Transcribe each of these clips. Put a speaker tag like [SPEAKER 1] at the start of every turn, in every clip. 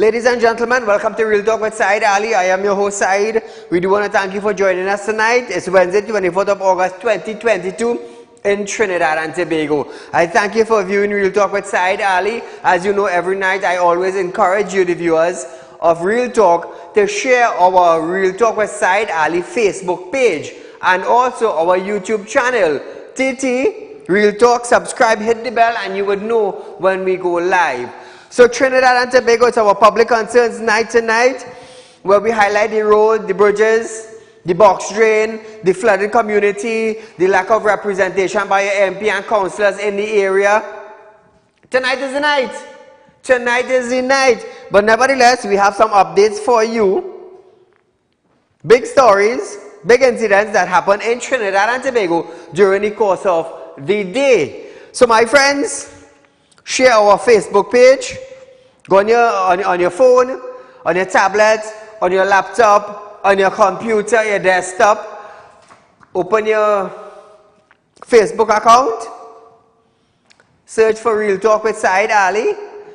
[SPEAKER 1] Ladies and gentlemen, welcome to Real Talk with Saieed Ali. I am your host, Saeed. We do want to thank you for joining us tonight. It's Wednesday, 24th of August, 2022 in Trinidad and Tobago. I thank you for viewing Real Talk with Saieed Ali. As you know, every night I always encourage you, the viewers of Real Talk, to share our Real Talk with Saieed Ali Facebook page and also our YouTube channel, TT Real Talk. Subscribe, hit the bell, and you would know when we go live. So Trinidad and Tobago, it's our public concerns night tonight, where we highlight the road, the bridges, the box drain, the flooded community, the lack of representation by your MP and councillors in the area. Tonight is the night. Tonight is the night. But nevertheless, we have some updates for you. Big stories, big incidents that happened in Trinidad and Tobago during the course of the day. So my friends, share our Facebook page. Go on your phone, on your tablet, on your laptop, on your computer, your desktop. Open your Facebook account. Search for Real Talk with Saieed Ali.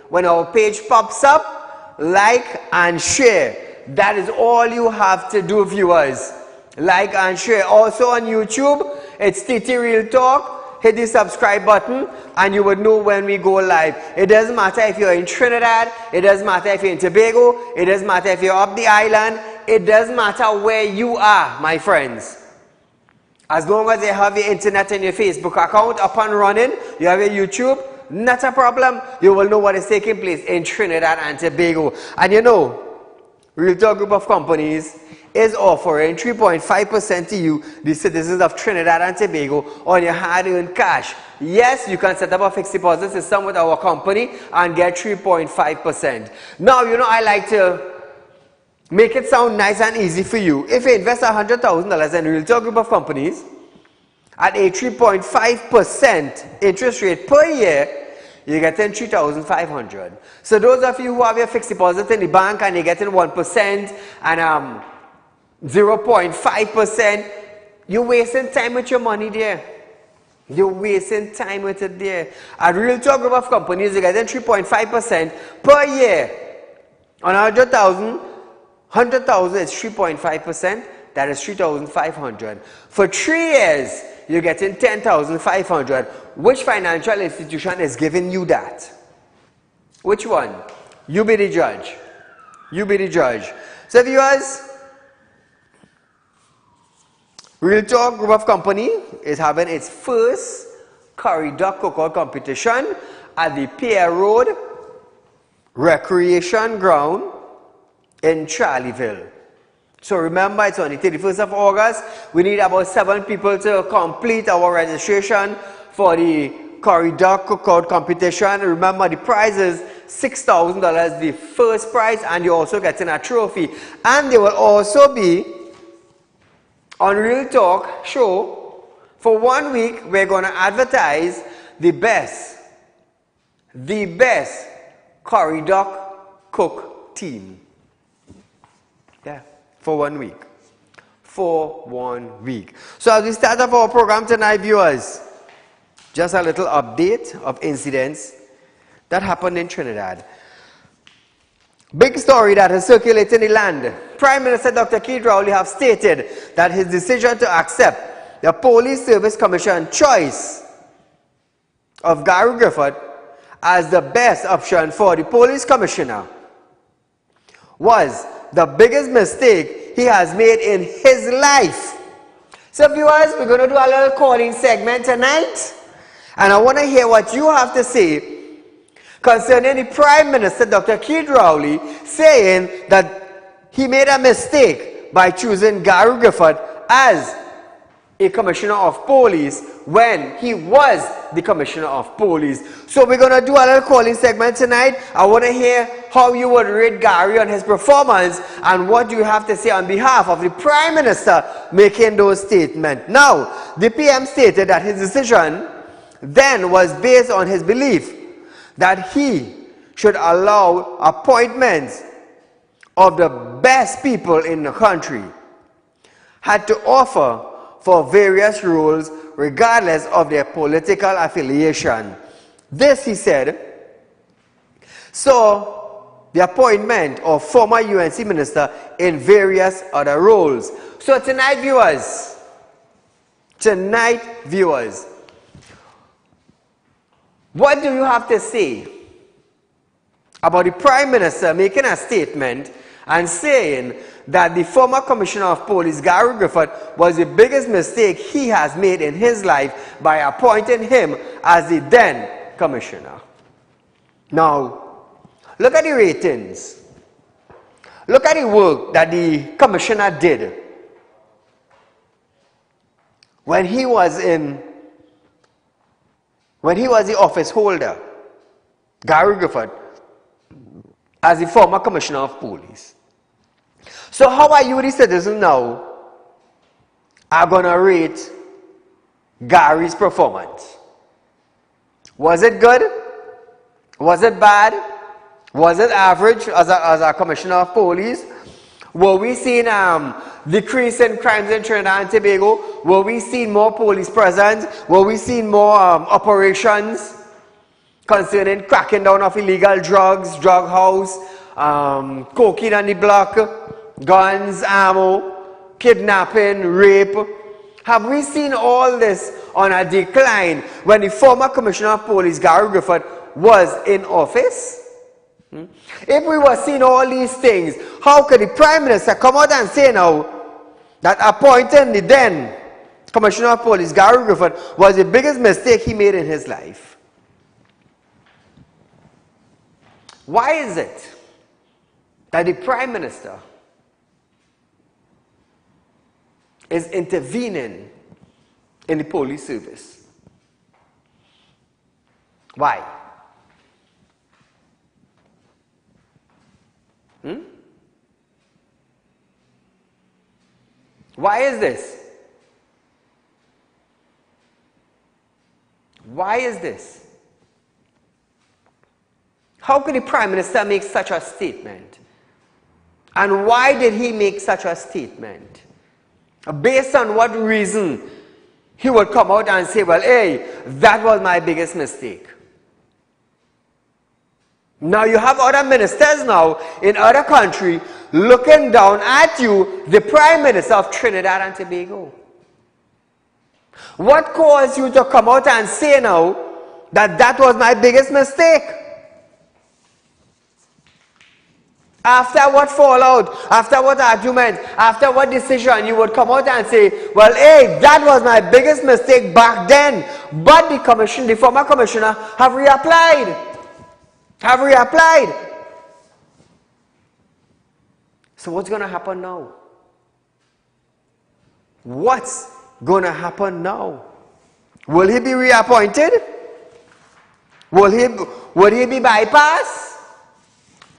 [SPEAKER 1] When our page pops up, like and share. That is all you have to do, viewers. Like and share. Also on YouTube, it's TT Real Talk. Hit the subscribe button and you would know when we go live. It doesn't matter if you're in Trinidad, it doesn't matter if you're in Tobago, it doesn't matter if you're up the island, it doesn't matter where you are, my friends. As long as you have your internet and your Facebook account up and running, you have your YouTube, not a problem. You will know what is taking place in Trinidad and Tobago. And you know, Real Talk Group of Companies is offering 3.5% to you, the citizens of Trinidad and Tobago, on your hard-earned cash. Yes, you can set up a fixed deposit system with our company and get 3.5%. Now, you know, I like to make it sound nice and easy for you. If you invest $100,000 in Real Talk Group of Companies at a 3.5% interest rate per year, you're getting $3,500. So those of you who have your fixed deposit in the bank and you're getting 1% and 0.5%, you're wasting time with your money there. You're wasting time with it there. At Real Talk Group of Companies, you're getting 3.5% per year. On 100,000 is 3.5%. That is 3,500. For 3 years, you're getting 10,500. Which financial institution is giving you that? Which one? You be the judge. You be the judge. So viewers, Real Talk Group of Company is having its first curry duck cookout competition at the Pier Road Recreation Ground in Charleville. So remember, it's on the 31st of August. We need about 7 people to complete our registration for the curry duck cookout competition. Remember, the prize is $6,000, the first prize, and you're also getting a trophy. And there will also be, on Real Talk show, for 1 week, we're going to advertise the best curry duck cook team. Yeah, for 1 week. For 1 week. So as we start off our program tonight, viewers, just a little update of incidents that happened in Trinidad. Big story that has circulated in the land. Prime Minister Dr. Rowley have stated that his decision to accept the Police Service Commission choice of Gary Griffith as the best option for the police commissioner was the biggest mistake he has made in his life. So viewers, we're going to do a little calling segment tonight, and I want to hear what you have to say concerning the Prime Minister, Dr. Rowley, saying that he made a mistake by choosing Gary Griffith as a commissioner of police when he was the commissioner of police. So we're going to do a little calling segment tonight. I want to hear how you would rate Gary on his performance and what you have to say on behalf of the Prime Minister making those statements. Now, the PM stated that his decision then was based on his belief that he should allow appointments of the best people in the country, had to offer for various roles regardless of their political affiliation. This, he said, so the appointment of former UNC minister in various other roles. So tonight, viewers, what do you have to say about the Prime Minister making a statement and saying that the former Commissioner of Police, Gary Griffith, was the biggest mistake he has made in his life by appointing him as the then Commissioner? Now, look at the ratings. Look at the work that the Commissioner did when he was the office holder, Gary Griffith, as the former Commissioner of Police. So how are you, the citizen, now are going to rate Gary's performance? Was it good? Was it bad? Was it average as a Commissioner of Police? Were we seeing decrease in crimes in Trinidad and Tobago? Were we seeing more police presence? Were we seeing more operations concerning cracking down of illegal drugs, drug house, cocaine on the block, guns, ammo, kidnapping, rape? Have we seen all this on a decline when the former Commissioner of Police, Gary Griffith, was in office? If we were seeing all these things, how could the Prime Minister come out and say now that appointing the then Commissioner of Police, Gary Griffith, was the biggest mistake he made in his life? Why is it that the Prime Minister is intervening in the police service? Why? Why is this? Why is this? How could the Prime Minister make such a statement? And why did he make such a statement? Based on what reason he would come out and say, well, hey, that was my biggest mistake. Now you have other ministers now in other countries looking down at you, the Prime Minister of Trinidad and Tobago. What caused you to come out and say now that that was my biggest mistake? After what fallout, after what argument, after what decision, you would come out and say, well, hey, that was my biggest mistake back then, but the former commissioner have reapplied. So what's going to happen now? What's going to happen now? Will he be reappointed? Will he be bypassed?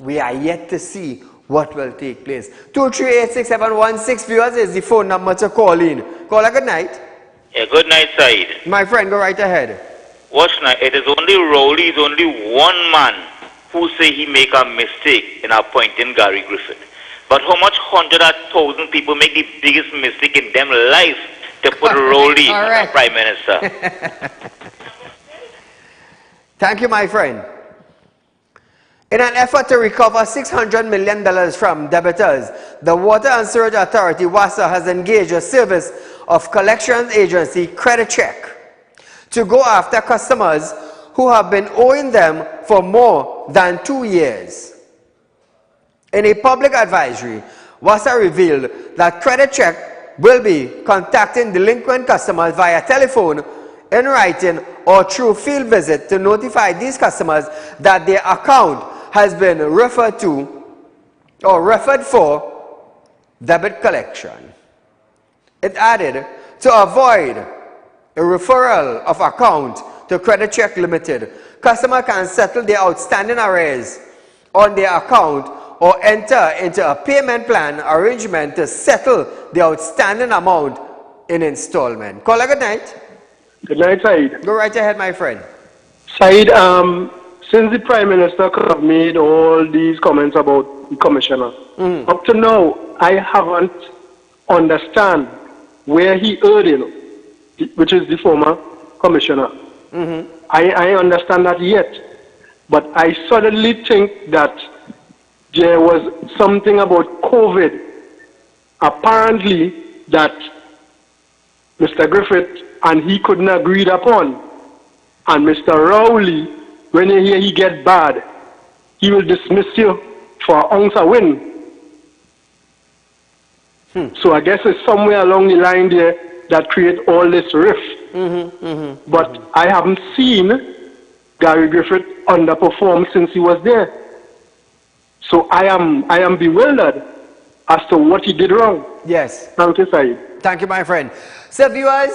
[SPEAKER 1] We are yet to see what will take place. 2386716 viewers is the phone number to call in. Caller, good night.
[SPEAKER 2] Yeah, good night, Saeed.
[SPEAKER 1] My friend, go right ahead.
[SPEAKER 2] Watch now. It is only Rowley, is only one man who say he make a mistake in appointing Gary Griffith. But how much 100,000 people make the biggest mistake in them life to put Rowley as Prime Minister?
[SPEAKER 1] Thank you, my friend. In an effort to recover $600 million from debtors, the Water and Sewerage Authority, WASA, has engaged a service of collections agency, Credit Check, to go after customers who have been owing them for more than 2 years. In a public advisory, WASA revealed that Credit Check will be contacting delinquent customers via telephone, in writing, or through field visit to notify these customers that their account has been referred to or referred for debit collection. It added, to avoid a referral of account to Credit Check Limited, customer can settle their outstanding arrears on their account or enter into a payment plan arrangement to settle the outstanding amount in installment. Caller, good night.
[SPEAKER 3] Good night, Saeed.
[SPEAKER 1] Go right ahead, my friend.
[SPEAKER 3] Saeed, since the Prime Minister have made all these comments about the Commissioner, up to now, I haven't understand where he heard it, which is the former Commissioner. I understand that yet, but I suddenly think that there was something about COVID, apparently, that Mr. Griffith and he couldn't agree upon. And Mr. Rowley, when you hear he get bad, he will dismiss you for an ounce of win. So I guess it's somewhere along the line there that creates all this rift. But I haven't seen Gary Griffith underperform since he was there. So I am bewildered as to what he did wrong.
[SPEAKER 1] Yes.
[SPEAKER 3] Thank you, Saeed.
[SPEAKER 1] Thank you, my friend. So viewers,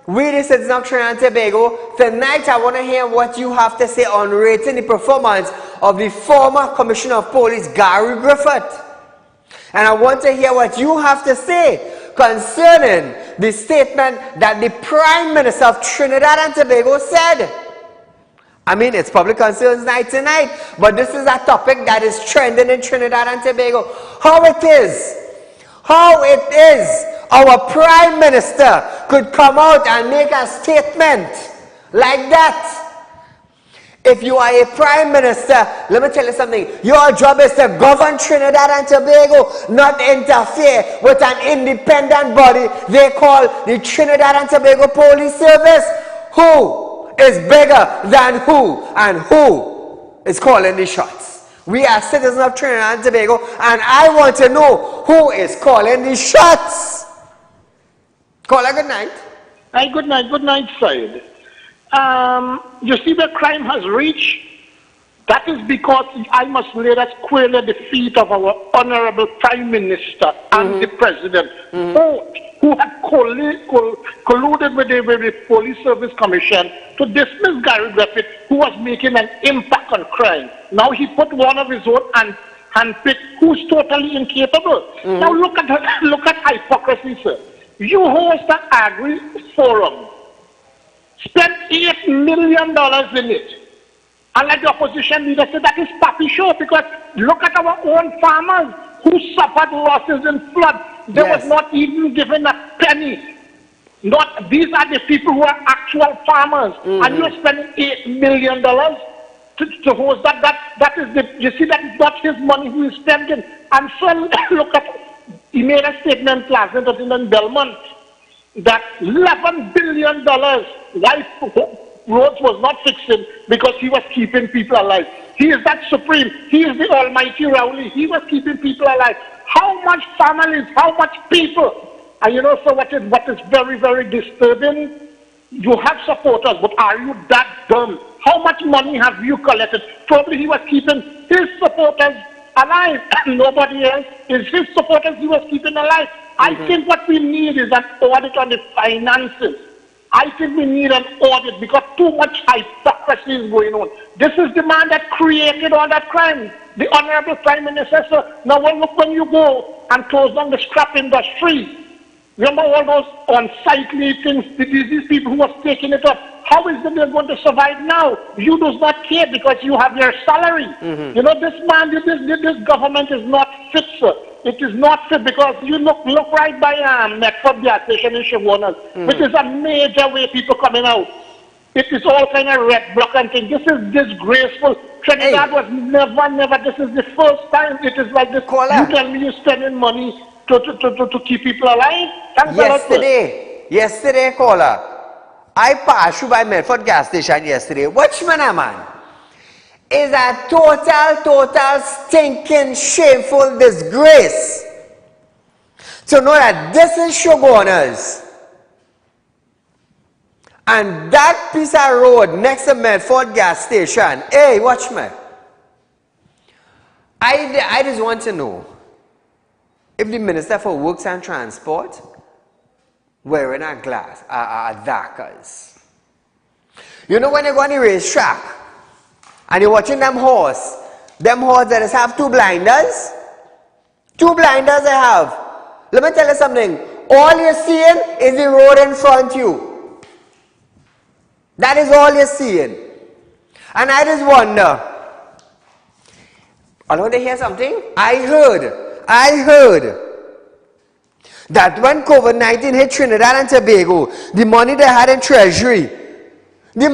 [SPEAKER 1] we the citizens of Trinidad and Tobago, tonight I want to hear what you have to say on rating the performance of the former Commissioner of Police, Gary Griffith. And I want to hear what you have to say concerning the statement that the Prime Minister of Trinidad and Tobago said. I mean, it's public concerns night tonight, but this is a topic that is trending in Trinidad and Tobago. How it is our Prime Minister could come out and make a statement like that. If you are a Prime Minister, let me tell you something. Your job is to govern Trinidad and Tobago, not interfere with an independent body they call the Trinidad and Tobago Police Service. Who is bigger than who, and who is calling the shots? We are citizens of Trinidad and Tobago, and I want to know who is calling the shots. Caller, good night.
[SPEAKER 4] Hi, good night, Saeed. You see where crime has reached? That is because I must lay that squarely at the feet of our Honorable Prime Minister and the President, who had colluded with the Police Service Commission to dismiss Gary Griffith, who was making an impact on crime. Now he put one of his own and handpicked who's totally incapable. Now look at hypocrisy, sir. You host an agri forum, spent $8 million in it. And like the opposition leader said, that is puppy show, because look at our own farmers who suffered losses in flood. They was not even given a penny. These are the people who are actual farmers. And you're spending $8 million to host that. That is you see, that is not his money who is spending. And so look at, he made a statement last night in Belmont that $11 billion life roads was not fixing because he was keeping people alive. He is that supreme. He is the almighty Rowley. He was keeping people alive. How much families, how much people? And you know, so what is very, very disturbing? You have supporters, but are you that dumb? How much money have you collected? Probably he was keeping his supporters alive. Nobody else. Is his supporters he was keeping alive. I think what we need is an audit on the finances. I think we need an audit because too much hypocrisy is going on. This is the man that created all that crime, the Honorable Prime Minister. So now look, when you go and close down the scrap industry, remember all those unsightly things, these people who was taking it up. How is it they're going to survive now? You do not care because you have your salary. You know, this man, this government is not fit, sir. It is not fit because you look right by Medford gas station in Shavonas, which is a major way people coming out. It is all kind of red block and thing. This is disgraceful. Trinidad was never. This is the first time it is like this. You tell me you're spending money to keep people alive?
[SPEAKER 1] Yesterday, caller, I passed you by Medford gas station yesterday. Watchman, man, is a total stinking shameful disgrace to know that this is Shogunas and that piece of road next to Medford gas station. Hey, watchman, I just want to know if the Minister for Works and Transport wearing a glass, darkers. You know when you go on the racetrack and you're watching them horse that have two blinders they have. Let me tell you something. All you're seeing is the road in front of you. That is all you're seeing. And I just wonder, I want to hear something. I heard that when COVID-19 hit Trinidad and Tobago, the money they had in Treasury, they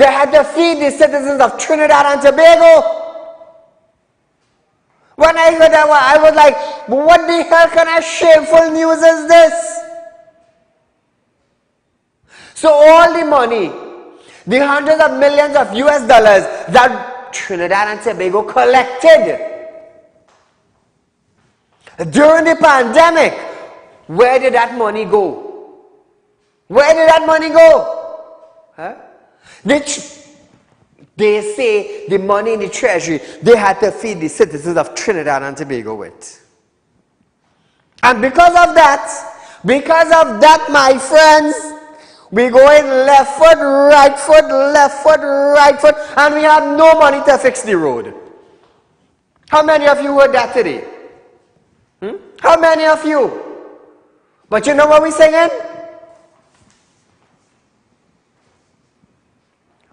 [SPEAKER 1] had to feed the citizens of Trinidad and Tobago. when I heard that, I was like, what the hell kind of shameful news is this? So all the money, the hundreds of millions of US dollars that Trinidad and Tobago collected during the pandemic, where did that money go? Where did that money go? Huh? They say the money in the treasury, they had to feed the citizens of Trinidad and Tobago with. And because of that, my friends, we going left foot, right foot, left foot, right foot, and we have no money to fix the road. How many of you heard that today? How many of you? But you know what we're singing?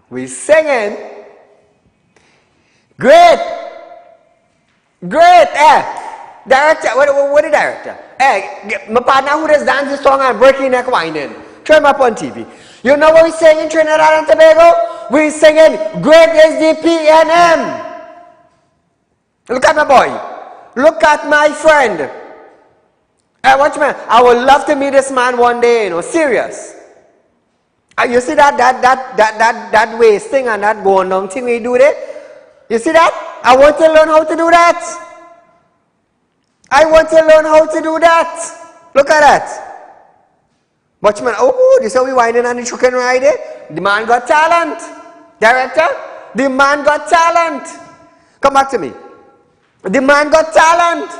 [SPEAKER 1] We're singing, great, director, what is director? My partner who does dance this song and breaking neck whining. Try him up on TV. You know what we sing in Trinidad and Tobago? We're singing, great is the PNM. Look at my boy. Look at my friend. Hey, watch man. I would love to meet this man one day, serious. You see that wasting and that going down thing we do there? You see that? I want to learn how to do that. I want to learn how to do that. Look at that. Watch man, this is how we winding on the chicken ride there. The man got talent. Director, the man got talent. Come back to me. The man got talent.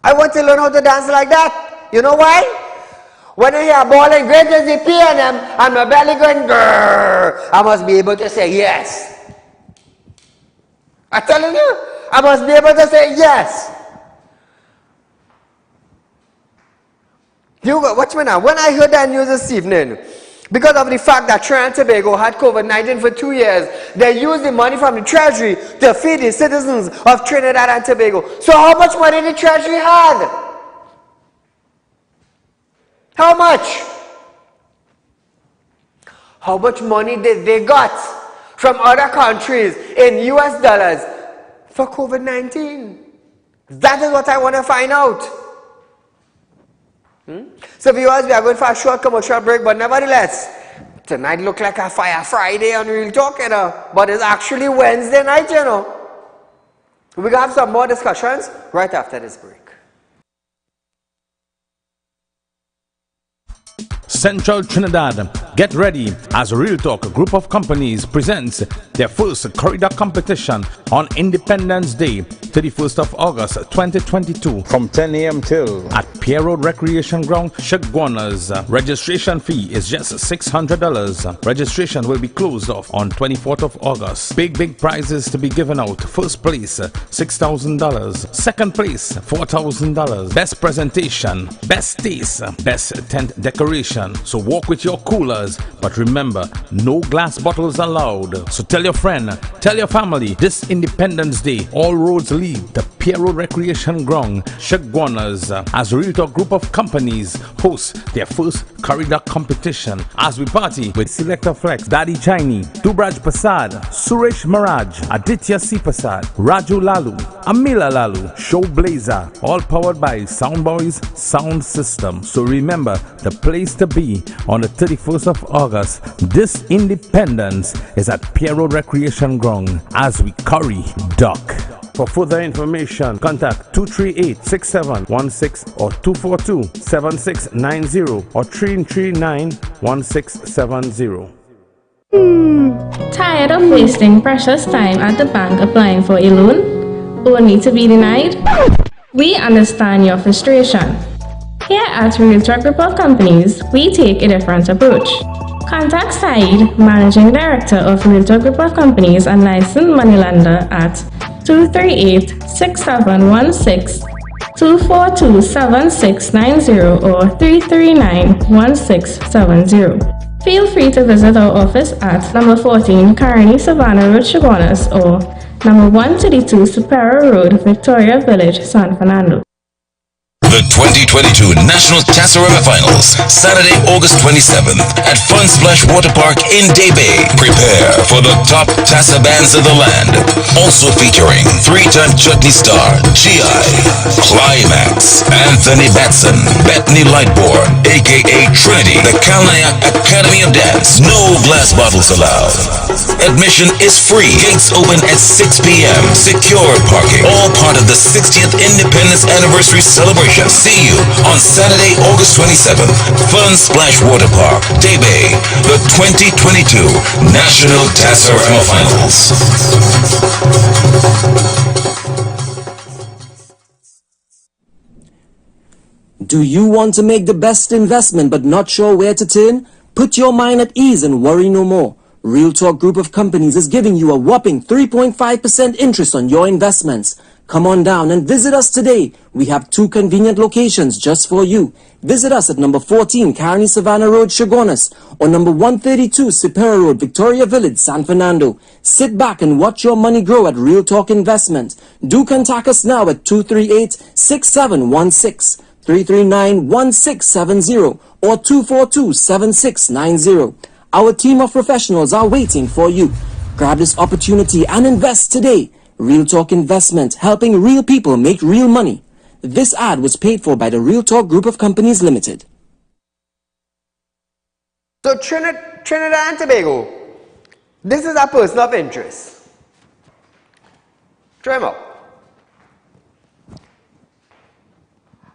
[SPEAKER 1] I want to learn how to dance like that. You know why? When I hear bawling, great as the PNM, and my belly going, grrr, I must be able to say yes. I'm telling you, I must be able to say yes. Watch me now. When I heard that news this evening, because of the fact that Trinidad and Tobago had COVID-19 for 2 years, they used the money from the treasury to feed the citizens of Trinidad and Tobago. So how much money the treasury had? How much? How much money did they got from other countries in US dollars for COVID-19? That is what I want to find out. So viewers, we are going for a short commercial break, but nevertheless, tonight look like a Fire Friday on Real Talk, but it's actually Wednesday night, We're going to have some more discussions right after this break.
[SPEAKER 5] Central Trinidad, get ready as Real Talk, a group of companies, presents their first corridor competition on Independence Day, 31st of August 2022 from 10 a.m. till at Pier Road Recreation Ground, Shagwanas. Registration fee is just $600. Registration will be closed off on 24th of August. Big prizes to be given out. First place, $6,000. Second place, $4,000. Best presentation, best taste, best tent decoration. So walk with your coolers, but remember, no glass bottles allowed. So tell your friend, tell your family, this Independence Day, all roads lead to Pier Road Recreation Ground, Shagwanas, as Real Talk group of companies host their first corridor competition as we party with Selector Flex, Daddy Chiney, Dubraj Prasad, Suresh Maraj, Aditya C. Prasad, Raju Lalu, Amila Lalu, Show Blazer, all powered by Soundboys Sound System. So remember, the place to be on the 31st of August, this Independence, is at Pier Road Recreation Ground as we curry duck. For further information, contact 238-6716 or 242-7690 or 339-1670.
[SPEAKER 6] Tired of wasting precious time at the bank applying for a loan, only to be denied? We understand your frustration. Here at Real Talk Group of Companies, we take a different approach. Contact Saieed, Managing Director of Real Talk Group of Companies and licensed moneylender at 238-6716, 242-7690 or 339-1670. Feel free to visit our office at number 14 Carney Savannah Road, Chaguanas, or number 132 Superior Road, Victoria Village, San Fernando.
[SPEAKER 7] the 2022 National Tassa River Finals, Saturday, August 27th at Fun Splash Water Park in Day Bay. Prepare for the top Tassa bands of the land. Also featuring three-time chutney star G.I., Climax, Anthony Batson, Bethany Lightboard, aka Trinity, the Kalnayak Academy of Dance. No glass bottles allowed. Admission is free. Gates open at 6 p.m. Secure parking. All part of the 60th Independence Anniversary celebration. See you on Saturday, August 27th. Fun Splash Water Park, Day Bay, the 2022 National Tassa River Finals.
[SPEAKER 8] Do you want to make the best investment but not sure where to turn? Put your mind at ease and worry no more. Real Talk Group of Companies is giving you a whopping 3.5% interest on your investments. Come on down and visit us today. We have 2 convenient locations just for you. Visit us at number 14 Carney Savannah Road, Chaguanas, or number 132 Superior Road, Victoria Village, San Fernando. Sit back and watch your money grow at Real Talk Investment. Do contact us now at 238-6716. 339-1670 or 242-7690. Our team of professionals are waiting for you. Grab this opportunity and invest today. Real Talk Investment, helping real people make real money. This ad was paid for by the Real Talk Group of Companies Limited.
[SPEAKER 1] So Trinidad and Tobago, this is a person of interest. Try him out.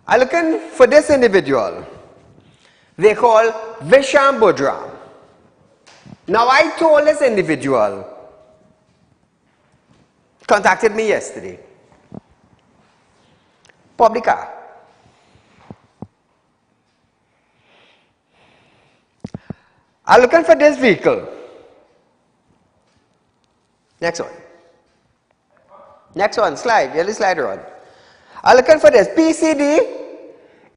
[SPEAKER 1] I'm looking for this individual. They call Visham Budram. Now I told this individual, contacted me yesterday. Public car. I'm looking for this vehicle. Next one. Next one, slide, yellow slider on. I'm looking for this PCD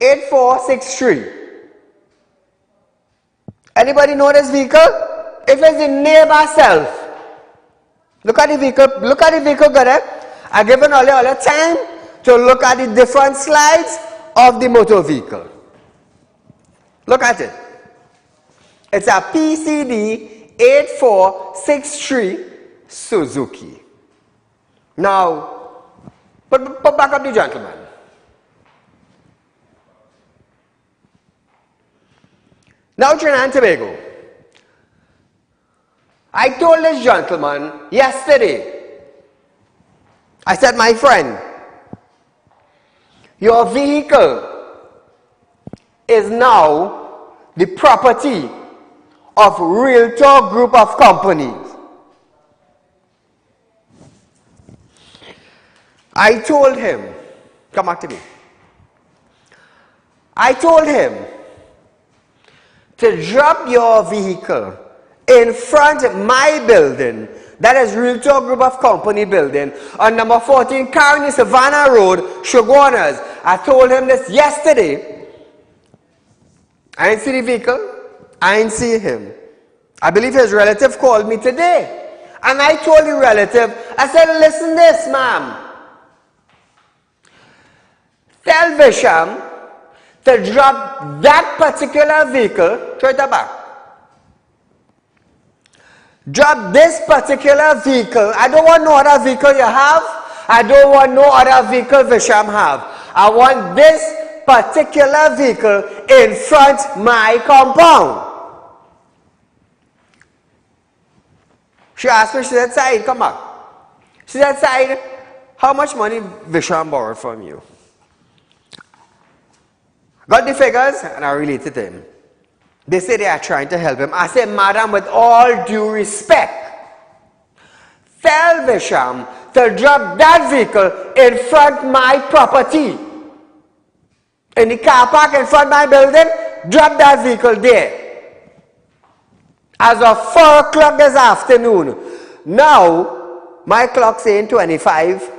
[SPEAKER 1] 8463. Anybody know this vehicle? If it's the neighbor self, look at the vehicle, got it? I've given all the time to look at the different slides of the motor vehicle. Look at it. It's a PCD 8463 Suzuki. Now, put back up the gentleman. Now, Trinidad and Tobago. I told this gentleman yesterday, I said, my friend, your vehicle is now the property of Real Talk Group of Companies. I told him, come back to me. I told him to drop your vehicle in front of my building, that is Real Talk Group of Company building, on number 14 Carney Savannah Road, Chaguanas. I told him this yesterday. I didn't see the vehicle. I didn't see him. I believe his relative called me today. And I told the relative, I said, listen this, ma'am. Tell Visham to drop that particular vehicle, throw it back. Drop this particular vehicle. I don't want no other vehicle you have. I don't want no other vehicle Visham have. I want this particular vehicle in front my compound. She asked me, she said, Saeed, come back. She said, Saeed, how much money Visham borrowed from you? Got the figures and I related to him. They say they are trying to help him. I said, madam, with all due respect, tell Visham to drop that vehicle in front my property. In the car park in front my building, drop that vehicle there. As of 4 o'clock this afternoon. Now, my clock saying 25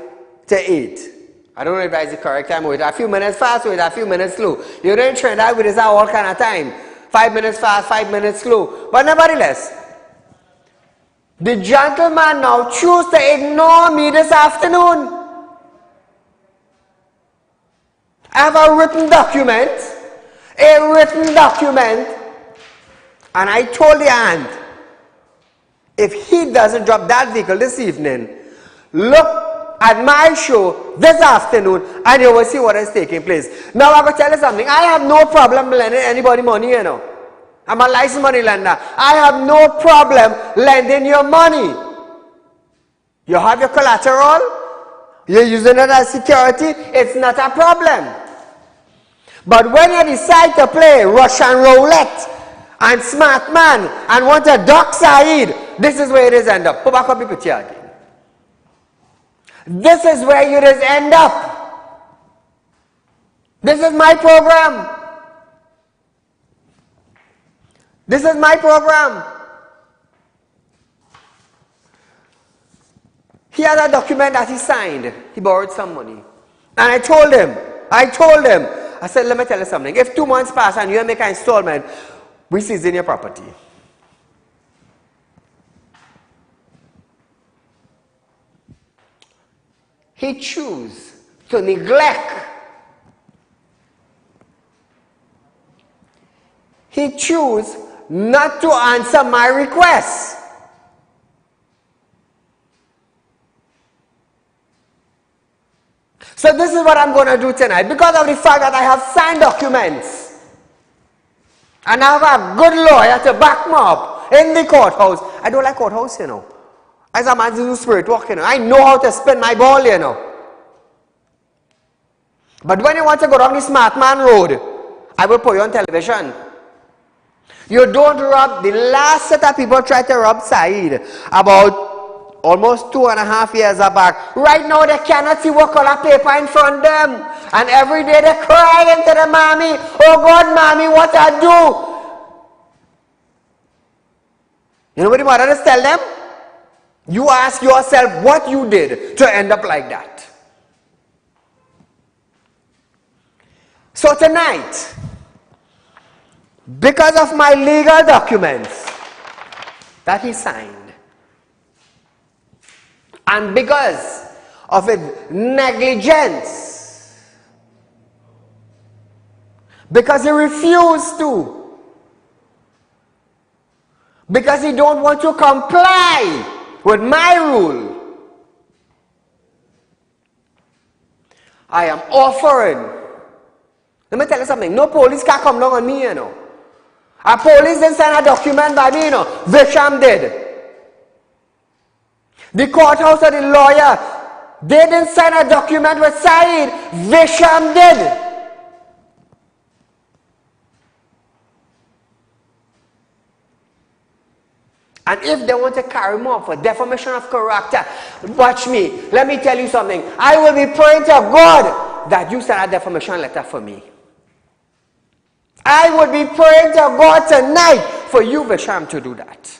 [SPEAKER 1] to 8. I don't know if that's the correct time. Wait a few minutes fast, wait a few minutes slow. You don't trend out with this all kind of time. 5 minutes fast, 5 minutes slow. But nevertheless, the gentleman now choose to ignore me this afternoon. I have a written document, and I told the aunt, if he doesn't drop that vehicle this evening, look at my show this afternoon and you will see what is taking place. Now I'm going to tell you something. I have no problem lending anybody money, you know. I'm a licensed money lender. I have no problem lending you money. You have your collateral, you're using it as security, it's not a problem. But when you decide to play Russian roulette and smart man and want to duck Saeed, this is where it is end up. Put back up the picture again. This is where you just end up. This is my program. This is my program. He had a document that he signed. He borrowed some money. And I told him, I said, let me tell you something. If 2 months pass and you make an installment, we seize in your property. He chose to neglect. He chose not to answer my request. So this is what I'm going to do tonight. Because of the fact that I have signed documents and I have a good lawyer to back me up in the courthouse. I don't like courthouse, you know. As a man who's spirit walk, you know. I know how to spin my ball, you know. But when you want to go down the smart man road, I will put you on television. You don't rob. The last set of people tried to rob Saeed about almost 2.5 years back. Right now they cannot see what color paper in front of them. And every day they cry into the mommy, oh God, mommy, what I do? You know what the mothers tell them? You ask yourself what you did to end up like that. So tonight, because of my legal documents that he signed, and because of his negligence, because he refused to, because he don't want to comply with my rule, I am offering. Let me tell you something. No police can come down on me, you know. A police didn't sign a document by me, you know. Visham did. The courthouse or the lawyer, they didn't sign a document with Saeed. Visham did. And if they want to carry me off for defamation of character, watch me. Let me tell you something. I will be praying to God that you send a defamation letter for me. I would be praying to God tonight for you, Visham, to do that.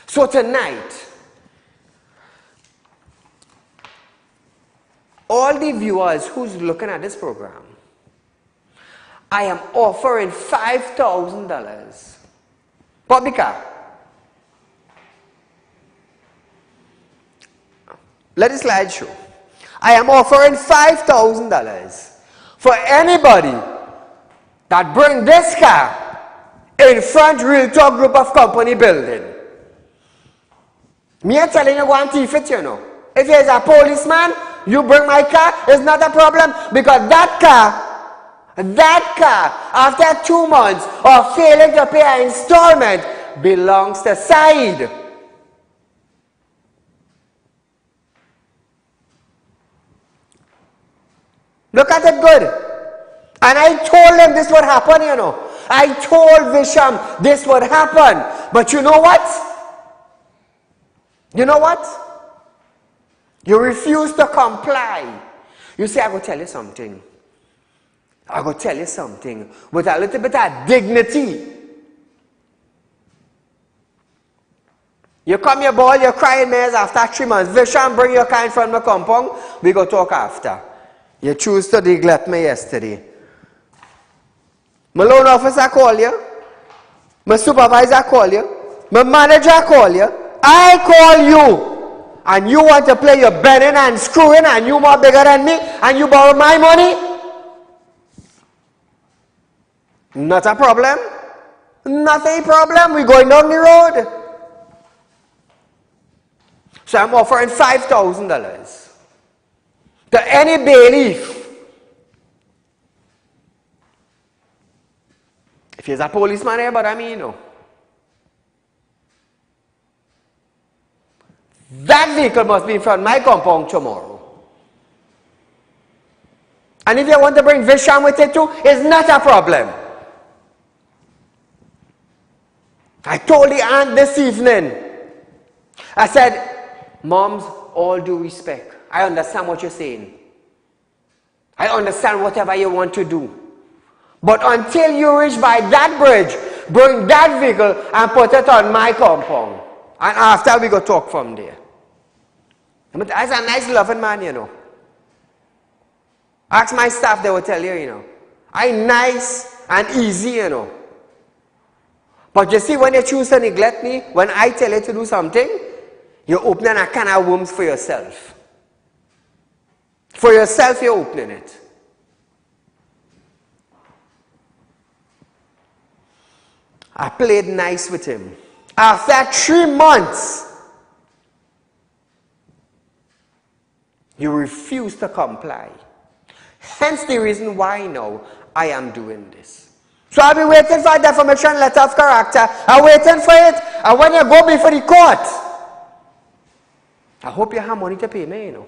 [SPEAKER 1] So tonight, all the viewers who's looking at this program, I am offering $5,000. Publica. Let the slide show. I am offering $5,000 for anybody that bring this car in front Real Talk Group of Company building. Me ain't telling you go and thief it, you know. If there's a policeman, you bring my car, it's not a problem, because that car, after 2 months of failing to pay an installment, belongs to Saeed. Look at it good. And I told him this would happen, you know. I told Visham this would happen. But you know what? You know what? You refuse to comply. You say, I will tell you something. I will tell you something with a little bit of dignity. You come your ball, you're crying mares after 3 months. Visham, bring your car in front of my compound. We go talk after. You choose to neglect me yesterday. My loan officer call you. My supervisor call you. My manager call you. I call you. and you want to play your bending and screwing, and you more bigger than me, and you borrow my money, not a problem. Not a problem. We're going down the road. So I'm offering $5,000 to any bailiff. If he's a policeman here, but I mean, you know. That vehicle must be in front of my compound tomorrow. And if you want to bring Visham with it too, it's not a problem. I told the aunt this evening, I said, Moms, all due respect, I understand what you're saying. I understand whatever you want to do. But until you reach by that bridge, bring that vehicle and put it on my compound. And after we go talk from there. That's a nice loving man, you know. Ask my staff, they will tell you, you know. I'm nice and easy, you know. But you see, when you choose to neglect me, when I tell you to do something, you're opening a can of worms for yourself. For yourself, you're opening it. I played nice with him. After 3 months, you refuse to comply. Hence the reason why now I am doing this. So I'll be waiting for a defamation letter of character. I'm waiting for it. And when you go before the court, I hope you have money to pay me, you know.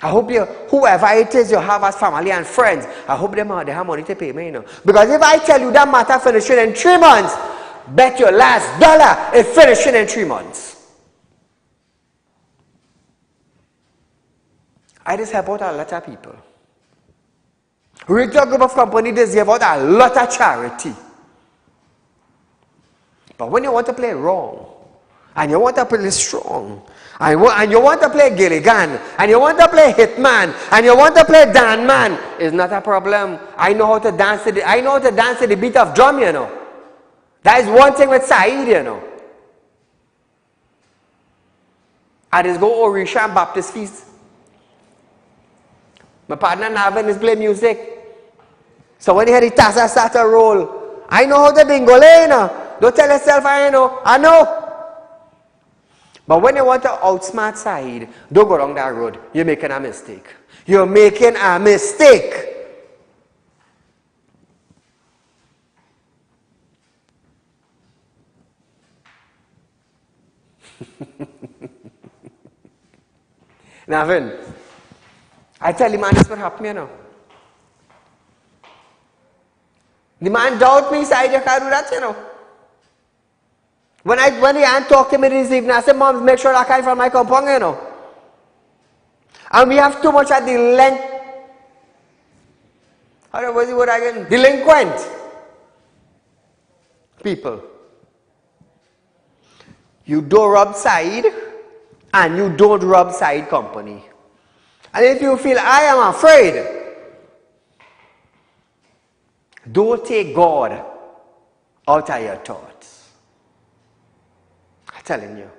[SPEAKER 1] I hope you, whoever it is you have as family and friends, I hope they have money to pay me, you know. Because if I tell you that matter finishing in 3 months, bet your last dollar it's finishing in 3 months. I just help out a lot of people. Realtalk Group of Companies does give out a lot of charity. But when you want to play wrong, and you want to play strong, and you want to play Gilligan, and you want to play Hitman, and you want to play Dan Man, it's not a problem. I know how to dance to the beat of drum, you know. That is one thing with Saieed, you know. I just go Orisha and Baptist Feast. My partner Navin is play music. So when you hear the tassa start to roll, I know how to bingo, you know. Don't tell yourself I know. I know. But when you want to outsmart Saieed, don't go down that road. You're making a mistake. You're making a mistake. Navin, I tell the man this what happened, you know. The man doubt me, Saieed, you can't do that, you know. When the aunt talked to me this evening, I said, Mom, make sure I can't from my compound, you know. And we have too much of delinquent. How was the word again? Delinquent people. You don't rob Saieed, and you don't rob Saieed company. And if you feel I am afraid, don't take God out of your thoughts. I'm telling you.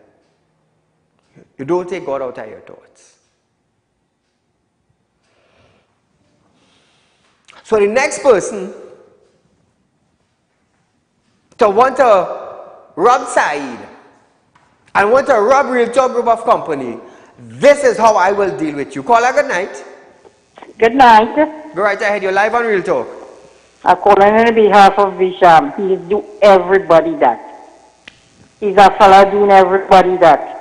[SPEAKER 1] You don't take God out of your thoughts. So the next person to want to rob Saieed and want to rob Realtalk Group of Company, this is how I will deal with you. Caller, good night.
[SPEAKER 9] Good night.
[SPEAKER 1] Go right ahead. You're live on Realtalk.
[SPEAKER 9] I'm calling on behalf of Visham. He do everybody that. He's a fella doing everybody that.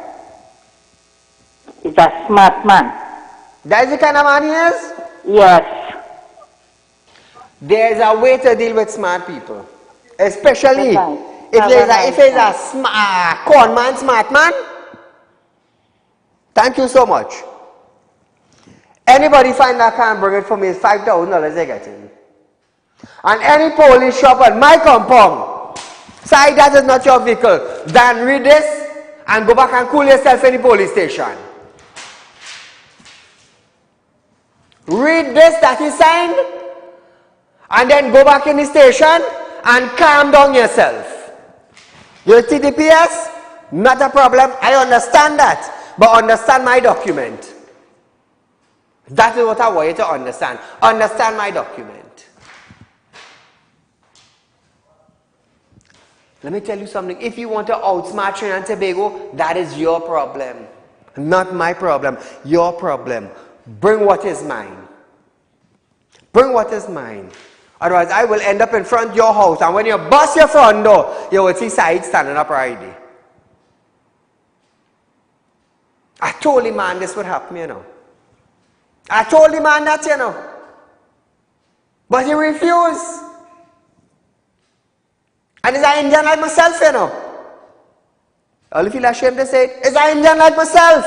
[SPEAKER 9] He's a smart man.
[SPEAKER 1] That's the kind of man he is?
[SPEAKER 9] Yes.
[SPEAKER 1] There's a way to deal with smart people. Especially if there's a con man, smart man. Thank you so much. Anybody find that car and bring it for me is $5,000 they get in. And any police shop on my compound, say that is not your vehicle, then read this and go back and cool yourself in the police station. Read this that is signed and then go back in the station and calm down yourself. Your TDPS, Not a problem. I understand that. But understand my document. That is what I want you to understand. Understand my document. Let me tell you something. If you want to outsmart Trinidad and Tobago, that is your problem. Not my problem. Your problem. Bring what is mine. Bring what is mine. Otherwise, I will end up in front of your house. And when you bust your front door, you will see Saieed standing up right there. I told him, man, this would happen, you know. I told him, man, that, you know. But he refused. And is an Indian like myself, you know. All feel ashamed to say it. Is an Indian like myself.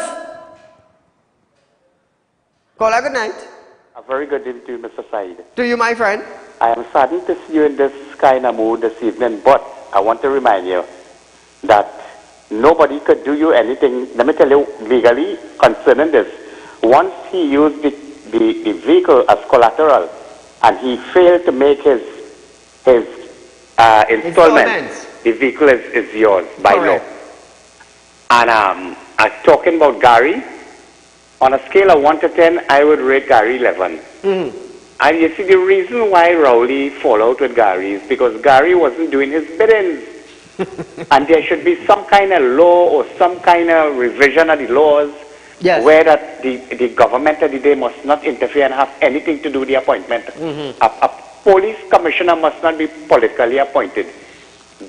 [SPEAKER 1] Call a good night.
[SPEAKER 10] A very good evening to you, Mr. Saieed.
[SPEAKER 1] To you, my friend.
[SPEAKER 10] I am saddened to see you in this kind of mood this evening, but I want to remind you that nobody could do you anything, let me tell you, legally concerning this. Once he used the vehicle as collateral and he failed to make his installment, the vehicle is yours by law. And I'm talking about Gary. On a scale of 1 to 10, I would rate Gary 11. And you see, the reason why Rowley fall out with Gary is because Gary wasn't doing his biddings. And there should be some kind of law or some kind of revision of the laws where that the government of the day must not interfere and have anything to do with the appointment. A police commissioner must not be politically appointed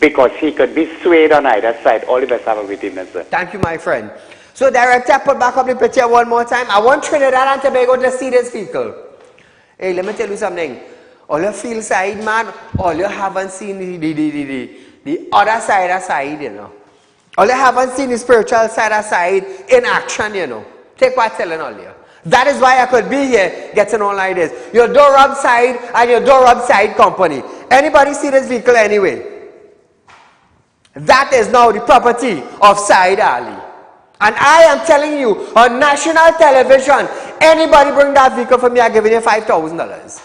[SPEAKER 10] because he could be swayed on either side. All the best. Have a good evening, sir.
[SPEAKER 1] Thank you, my friend. So, Director, put back up the picture one more time. I want Trinidad and Tobago to see this vehicle. Hey, let me tell you something. All you feel side, man, all you haven't seen the other side of Saieed, you know. All you haven't seen the spiritual side of Saieed in action, you know. Take what I'm telling all you. That is why I could be here getting on like this. Your door rub side and your door rub side company. Anybody see this vehicle anyway? That is now the property of Saieed Ali. And I am telling you, on national television, anybody bring that vehicle for me, I'm giving you $5,000.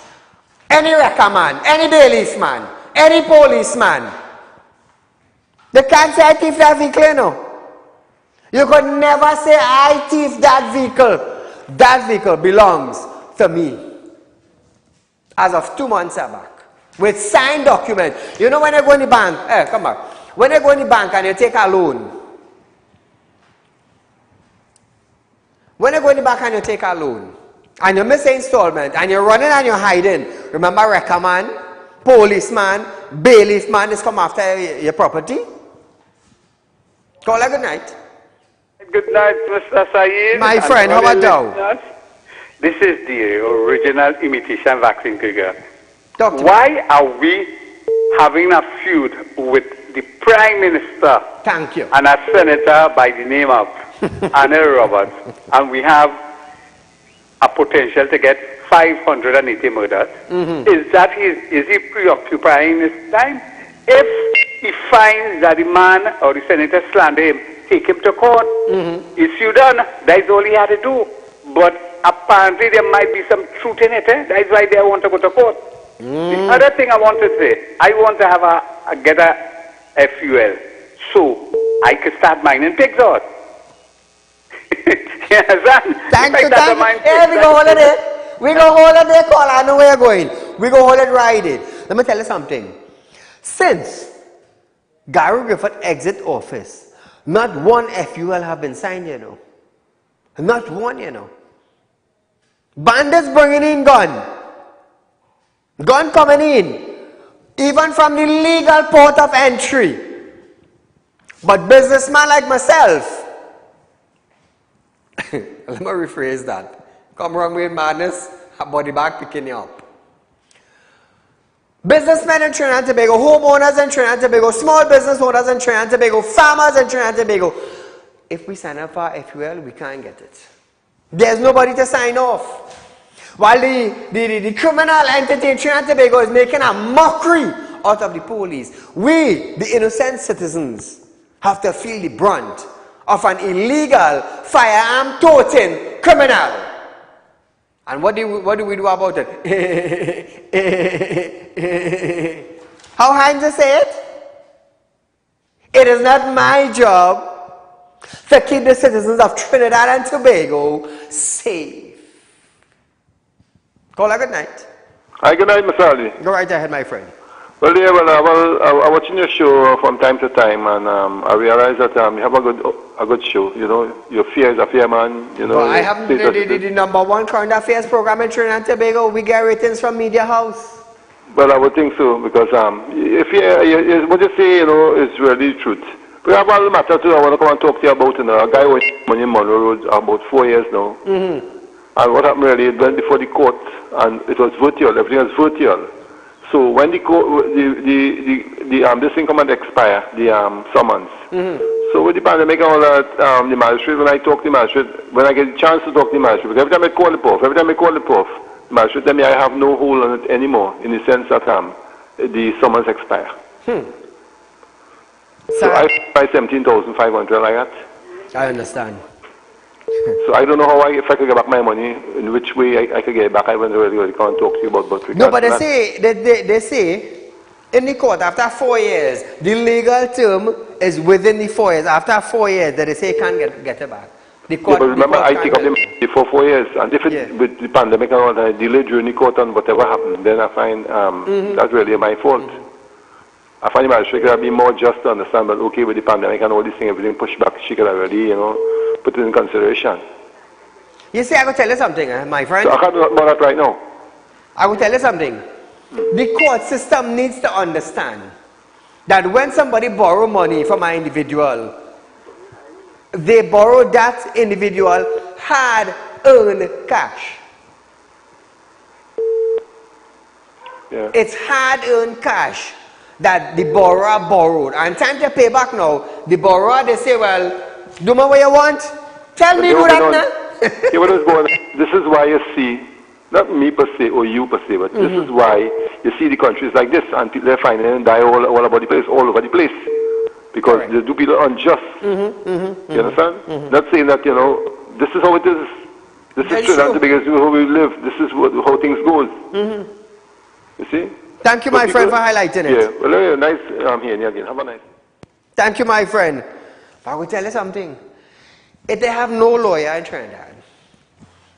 [SPEAKER 1] Any wrecker man, any bailiff man, any policeman. They can't say I thief that vehicle, you know. You could never say I thief that vehicle. That vehicle belongs to me. As of 2 months back. With signed document. You know when I go in the bank, come on. When you go in the bank and you take a loan. When you go in the bank and you take a loan. And you miss an installment. And you're running and you're hiding. Remember wrecker man, policeman, bailiff man is come after your property. Call a good night.
[SPEAKER 11] Good night, Mr. Saieed.
[SPEAKER 1] My friend, how about thou?
[SPEAKER 11] This is the original imitation vaccine figure. Why are we having a feud with the Prime Minister
[SPEAKER 1] Thank you.
[SPEAKER 11] and a Senator by the name of Anna Roberts, and we have a potential to get 580 murders? Is he preoccupying his time? If he finds that the man or the senator slander him, take him to court. Is you done? That is all he had to do. But apparently there might be some truth in it. That is why they want to go to court. The other thing I want to say, I want to have get a FUL so I could start mining pigs out. Yes,
[SPEAKER 1] thank you. Hey, we go hold it there. We go hold it there, call. I know where you're going. We go hold it right there. Let me tell you something. Since Gary Griffith exit office, not one FUL have been signed, you know. Not one, you know. Bandits bringing in gun. Gun coming in. Even from the legal port of entry. But businessman like myself. Let me rephrase that. Come wrong with madness, a body bag picking you up. Businessmen in Trinidad and Tobago, homeowners in Trinidad and Tobago, small business owners in Trinidad and Tobago, farmers in Trinidad and Tobago. If we sign up for FUL, we can't get it. There's nobody to sign off. While the criminal entity in Trinidad and Tobago is making a mockery out of the police, we, the innocent citizens, have to feel the brunt of an illegal firearm toting criminal. And what do we do about it? How Heinz say it? It is not my job to keep the citizens of Trinidad and Tobago safe. Call a good night.
[SPEAKER 12] Hi, good night, Mr. Ali.
[SPEAKER 1] Go right ahead, my friend.
[SPEAKER 12] Well, yeah, I'm watching your show from time to time, and I realize that you have a good show. You know, your fear is a fair man. You know,
[SPEAKER 1] well, I have the #1 current affairs program in Trinidad and Tobago. We get ratings from Media House.
[SPEAKER 12] Well, I would think so, because if what you say, you know, is really the truth. We have all the matter too. I want to come and talk to you about, you know, a guy who was money in Monroe Road about 4 years now. And what happened really, it went before the court, and it was virtual. Everything was virtual. So when this thing come and expire, the summons. So with the pandemic and all that, the magistrate, when I talk to the magistrate, when I get a chance to talk to the magistrate, because every time I call the prof, the magistrate tell me I have no hold on it anymore, in the sense that the summons expire. So I pay 17,500 like that.
[SPEAKER 1] I understand.
[SPEAKER 12] So I don't know if I could get back my money, in which way I could get it back. I really can't talk to you about. But
[SPEAKER 1] no, but they say in the court after 4 years, the legal term is within the 4 years. After 4 years, they say you can't get it back. The court,
[SPEAKER 12] but remember, I take up the money for 4 years, and if it, with the pandemic and all that, I delayed during the court and whatever happened, then I find that's really my fault. I find the magistrate could have been more just to understand, but okay, with the pandemic and all these things, everything pushed back, she could have already, you know, put it in consideration.
[SPEAKER 1] You see, I will tell you something, my friend.
[SPEAKER 12] So I can't do that right now.
[SPEAKER 1] I will tell you something. The court system needs to understand that when somebody borrow money from an individual, they borrow that individual hard-earned cash.
[SPEAKER 12] Yeah.
[SPEAKER 1] It's hard-earned cash that the borrower borrowed. And time to pay back now, the borrower, they say, well, do me what you want. Tell me do that now.
[SPEAKER 12] This is why you see, not me per se or you per se, but this is why you see the countries like this, and people are finding and die all over the place, all over the place. Because they do people unjust. You understand? Not saying that, you know, this is how it is. This is Trinidad because how we live. This is how things goes. You see?
[SPEAKER 1] Thank you, my friend, for highlighting it.
[SPEAKER 12] Yeah, well, nice hearing you again. Have a nice.
[SPEAKER 1] Thank you, my friend. I will tell you something. If they have no lawyer in Trinidad,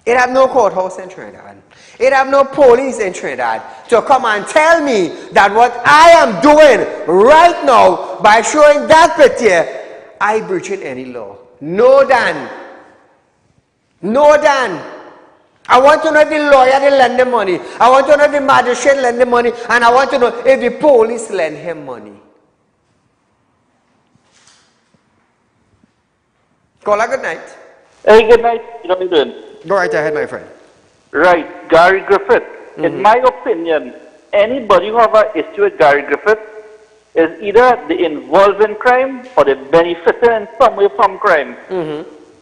[SPEAKER 1] it have no courthouse in Trinidad, it have no police in Trinidad to come and tell me that what I am doing right now by showing that picture, I breaching any law. No, Dan. No, Dan. I want to know if the lawyer they lend the money. I want to know if the magistrate lend the money. And I want to know if the police lend him money. Call a good night.
[SPEAKER 13] Hey, good night. How are you doing?
[SPEAKER 1] Go right ahead, my friend.
[SPEAKER 13] Right. Gary Griffith. In my opinion, anybody who have an issue with Gary Griffith is either they involved in crime or they benefited in some way from crime.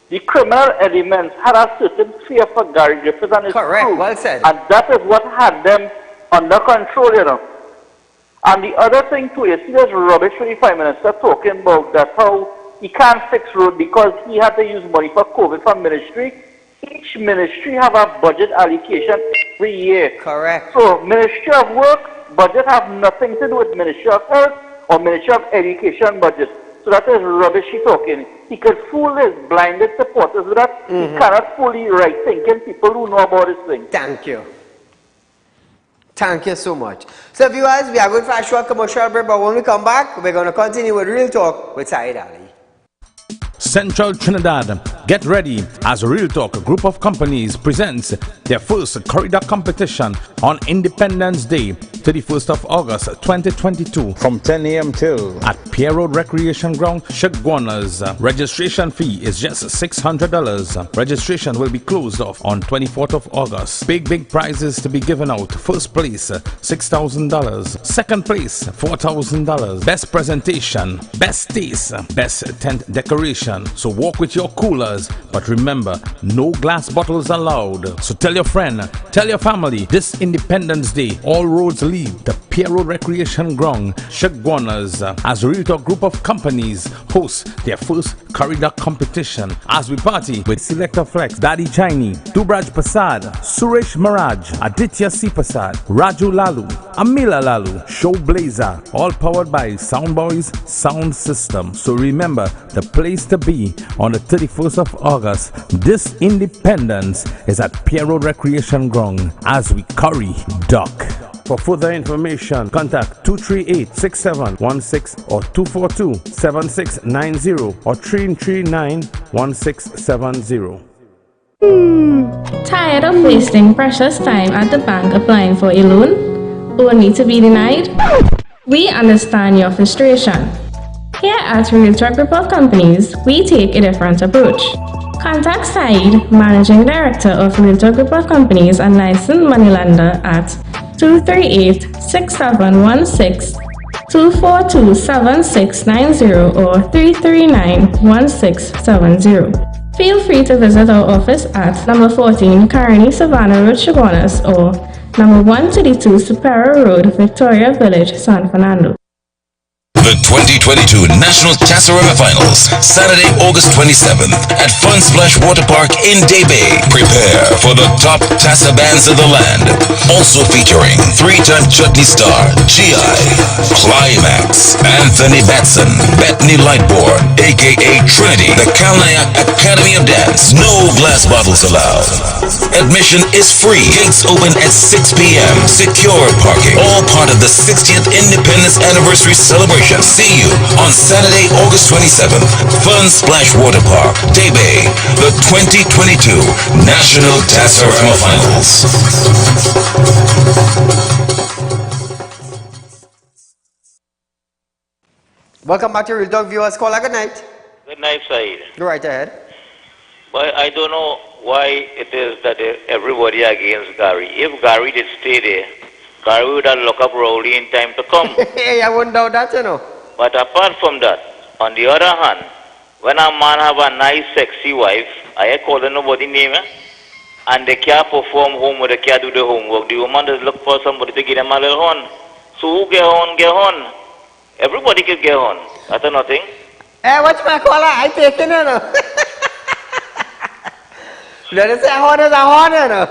[SPEAKER 13] The criminal elements had a certain fear for Gary Griffith and his crew.
[SPEAKER 1] Well said.
[SPEAKER 13] And that is what had them under control, you know. And the other thing too, you see this rubbish when the Prime Minister talking about that how he can't fix road because he had to use money for COVID from ministry. Each ministry have a budget allocation every year.
[SPEAKER 1] Correct.
[SPEAKER 13] So Ministry of Work budget have nothing to do with Ministry of Health or Ministry of Education budget. So that is rubbish he's talking. He could fool his blinded supporters with that. He cannot fool the right thinking people who know about this thing.
[SPEAKER 1] Thank you. Thank you so much. So viewers, we are going for a short commercial break, but when we come back, we're going to continue with Real Talk with Saieed Ali.
[SPEAKER 5] Central Trinidad, get ready as Real Talk, a group of companies, presents their first corridor competition on Independence Day, 31st of August 2022 from 10 a.m. till at Pier Road Recreation Ground, Shagwanas. Registration fee is just $600. Registration will be closed off on 24th of August. Big prizes to be given out. First place, $6,000. Second place, $4,000. Best presentation, best taste, best tent decoration. So walk with your coolers, but remember, no glass bottles allowed. So tell your friend, tell your family, this Independence Day, all roads lead to Pier Road Recreation Ground, Shagwanas, as a Real Talk group of companies host their first corridor competition as we party with Selector Flex, Daddy Chinese, Dubraj Pasad, Suresh Maraj, Aditya C. Pasad, Raju Lalu, Amila Lalu, Show Blazer, all powered by Soundboys Sound System. So remember, the place to be on the 31st of August. This Independence is at Pier Road Recreation Ground as we curry duck. For further information, contact 238-6716 or 242-7690 or 339-1670.
[SPEAKER 6] Tired of wasting precious time at the bank applying for a loan, only to be denied? We understand your frustration. Here at Realtalk Group of Companies, we take a different approach. Contact Saieed, Managing Director of Realtalk Group of Companies and licensed moneylender at 238-6716, 242-7690 or 339-1670. Feel free to visit our office at number 14 Carney Savannah Road, Chaguanas, or number 132 Superior Road, Victoria Village, San Fernando.
[SPEAKER 7] The 2022 National Casa River Finals, Saturday, August 27th at Fun Splash Water Park in Day Bay. Prepare for the top Tassa bands of the land. Also featuring three-time chutney star G.I., Climax, Anthony Batson, Bethany Lightboard, a.k.a. Trinity, the Kalnayak Academy of Dance. No glass bottles allowed. Admission is free. Gates open at 6 p.m. Secure parking. All part of the 60th Independence Anniversary celebration. See you on Saturday, August 27th, Fun Splash Water Park, Day Bay, the 2022 National Tassorama Finals.
[SPEAKER 1] Welcome back to Real Talk viewers. Caller, good night.
[SPEAKER 2] Good night, Saeed.
[SPEAKER 1] Go right ahead.
[SPEAKER 2] But I don't know why it is that everybody against Gary. If Gary did stay there, Gary would have locked up Rowley in time to come.
[SPEAKER 1] Hey, I wouldn't doubt that, you know.
[SPEAKER 2] But apart from that, on the other hand, when a man have a nice, sexy wife, I call her nobody name, and they can't perform homework, they can't do the homework, the woman does look for somebody to give them a little horn. So who get on, get on. Everybody can get on. That's nothing.
[SPEAKER 1] Hey, what's my caller? I take it, you know. Let us say horn is a horn, you know.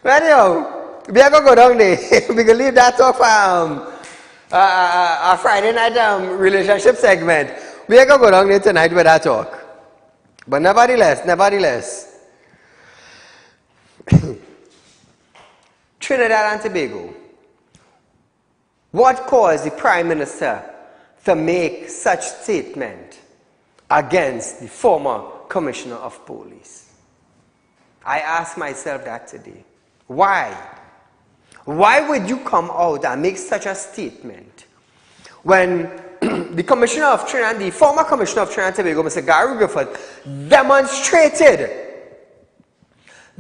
[SPEAKER 1] Well, yo, we are going to go down there. We can leave that talk for our Friday night relationship segment. We are going to go down there tonight with that talk. But nevertheless, Trinidad and Tobago, what caused the Prime Minister to make such statement against the former Commissioner of Police? I asked myself that today. Why? Why would you come out and make such a statement when the Commissioner of Trinidad, the former Commissioner of Trinidad and Tobago, Mr. Gary Griffith,